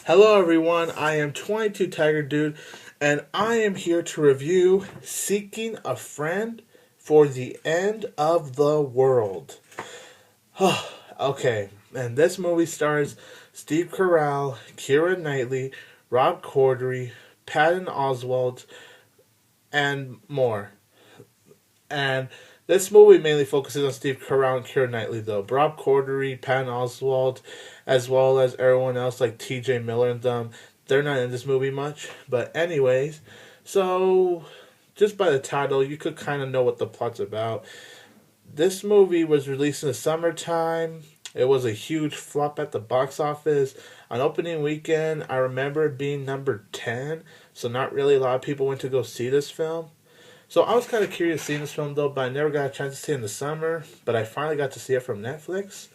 Hello everyone, I am 22 Tiger Dude, and I am here to review Seeking a Friend for the End of the World. Okay, and this movie stars Steve Carell, Keira Knightley, Rob Corddry, Patton Oswalt, and more. And this movie mainly focuses on Steve Carell and Keira Knightley, though. Rob Corddry, Patton Oswalt, as well as everyone else like T.J. Miller and them, they're not in this movie much. But anyways, so just by the title, you could kind of know what the plot's about. This movie was released in the summertime. It was a huge flop at the box office. On opening weekend, I remember it being number 10, so not really a lot of people went to go see this film. So I was kind of curious seeing this film though, but I never got a chance to see it in the summer. But I finally got to see it from Netflix.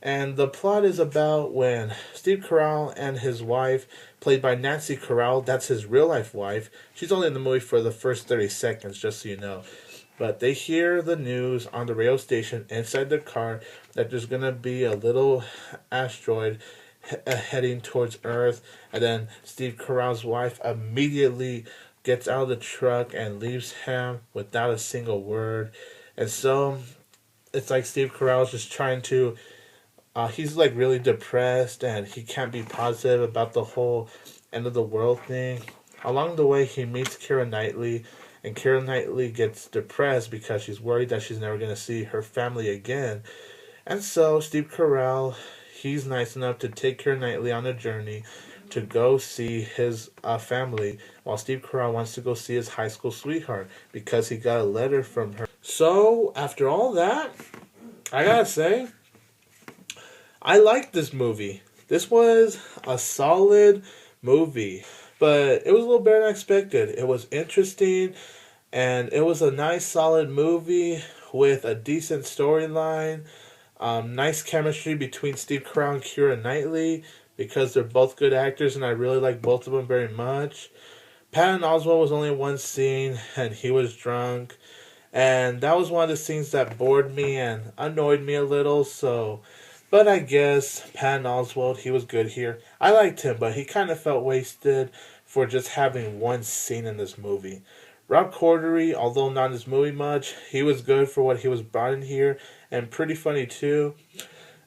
And the plot is about when Steve Carell and his wife, played by Nancy Carell, that's his real life wife. She's only in the movie for the first 30 seconds, just so you know. But they hear the news on the radio station inside their car that there's going to be a little asteroid heading towards Earth. And then Steve Carell's wife immediately gets out of the truck and leaves him without a single word. And so it's like Steve Carell's just trying to he's like really depressed and he can't be positive about the whole end of the world thing. Along the way, he meets Keira Knightley, and Keira Knightley gets depressed because she's worried that she's never going to see her family again. And so Steve Carell, he's nice enough to take Keira Knightley on a journey to go see his family, while Steve Carell wants to go see his high school sweetheart because he got a letter from her. So after all that, I gotta say, I liked this movie. This was a solid movie, but it was a little better than expected. It was interesting, and it was a nice, solid movie with a decent storyline, nice chemistry between Steve Carell and Keira Knightley because they're both good actors, and I really like both of them very much. Patton Oswalt was only in one scene, and he was drunk, and that was one of the scenes that bored me and annoyed me a little, so... But I guess Patton Oswalt, he was good here. I liked him, but he kind of felt wasted for just having one scene in this movie. Rob Corddry, although not in this movie much, he was good for what he was brought in here, and pretty funny too.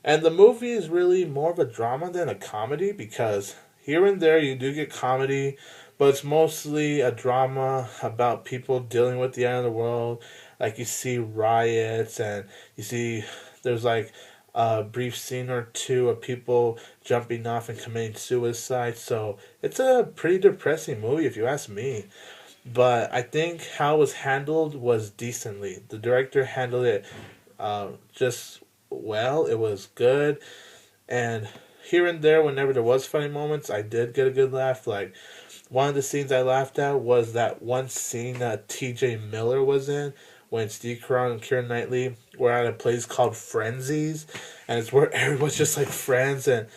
And the movie is really more of a drama than a comedy, because here and there you do get comedy, but it's mostly a drama about people dealing with the end of the world. Like you see riots, and you see there's like a brief scene or two of people jumping off and committing suicide. So it's a pretty depressing movie if you ask me. But I think how it was handled was decently. The director handled it just well. It was good. And here and there, whenever there was funny moments, I did get a good laugh. Like, one of the scenes I laughed at was that one scene that T.J. Miller was in when Steve Carell and Keira Knightley were at a place called Frenzies, and it's where everyone's just like friends, and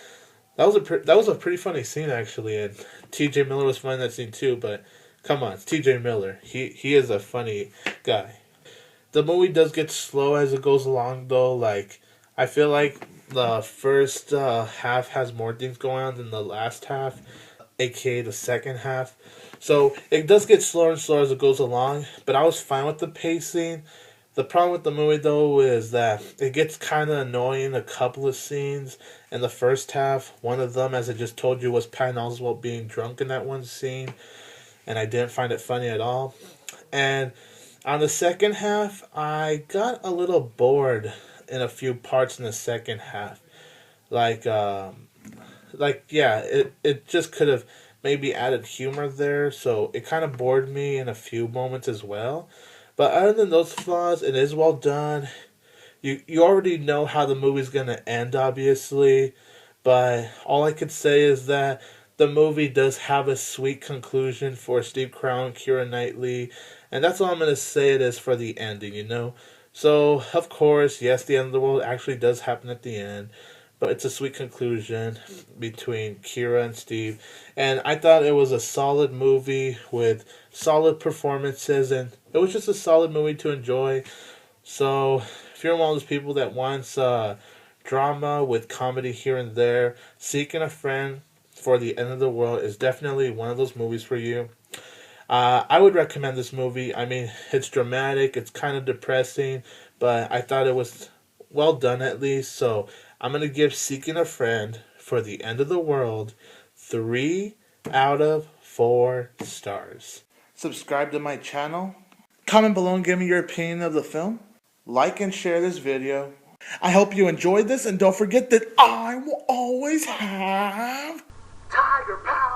that was a pretty funny scene actually, and T.J. Miller was funny in that scene too. But come on, it's T.J. Miller. He is a funny guy. The movie does get slow as it goes along, though. Like, I feel like the first half has more things going on than the last half, aka the second half. So it does get slower and slower as it goes along, but I was fine with the pacing. The problem with the movie, though, is that it gets kind of annoying a couple of scenes in the first half. One of them, as I just told you, was Patton Oswalt being drunk in that one scene, and I didn't find it funny at all. And on the second half, I got a little bored in a few parts in the second half. Yeah, it just could have maybe added humor there, so it kind of bored me in a few moments as well. But other than those flaws, it is well done. You already know how the movie's gonna end, obviously, but all I could say is that the movie does have a sweet conclusion for Steve Carell and Keira Knightley, and that's all I'm gonna say it is for the ending, you know? So, of course, yes, the end of the world actually does happen at the end, but it's a sweet conclusion between Keira and Steve. And I thought it was a solid movie with solid performances, and it was just a solid movie to enjoy. So if you're one of those people that wants drama with comedy here and there, Seeking a Friend for the End of the World is definitely one of those movies for you. I would recommend this movie. I mean, it's dramatic, it's kind of depressing, but I thought it was well done at least. So I'm going to give Seeking a Friend for the End of the World 3 out of 4 stars. Subscribe to my channel. Comment below and give me your opinion of the film. Like and share this video. I hope you enjoyed this, and don't forget that I will always have Tiger Power.